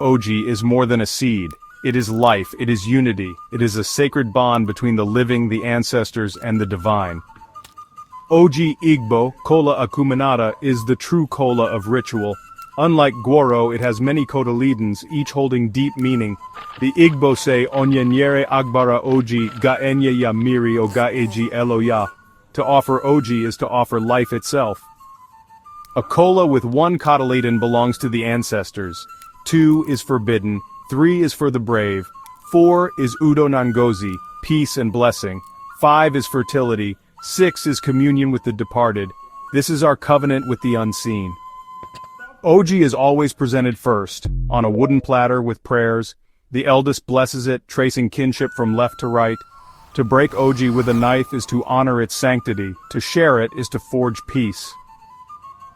Oji is more than a seed. It is life, it is unity, it is a sacred bond between the living, the ancestors, and the divine. Oji Igbo, Kola Akumanada, is the true Kola of ritual. Unlike Gworo, it has many cotyledons, each holding deep meaning. The Igbo say, Onyenyere Agbara Oji ga enye ya miri o ga eji eloya. To offer Oji is to offer life itself. A Kola with one cotyledon belongs to the ancestors. 2 is forbidden, 3 is for the brave, 4 is Udo Nangozi, peace and blessing, 5 is fertility, 6 is communion with the departed. This is our covenant with the unseen. Oji is always presented first, on a wooden platter with prayers. The eldest blesses it, tracing kinship from left to right. To break Oji with a knife is to honor its sanctity, to share it is to forge peace.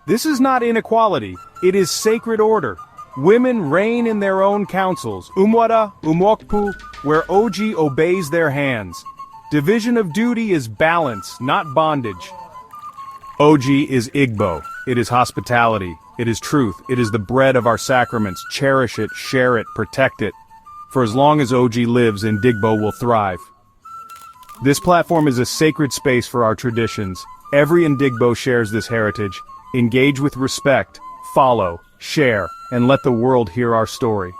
This is not inequality, it is sacred order. Women reign in their own councils, umwara, umwokpu, where Oji obeys their hands. Division of duty is balance, not bondage. Oji is Igbo, it is hospitality, it is truth, it is the bread of our sacraments. Cherish it, share it, protect it. For as long as Oji lives, Ndigbo will thrive. This platform is a sacred space for our traditions. Every Ndigbo shares this heritage. Engage with respect, follow, share, and let the world hear our story.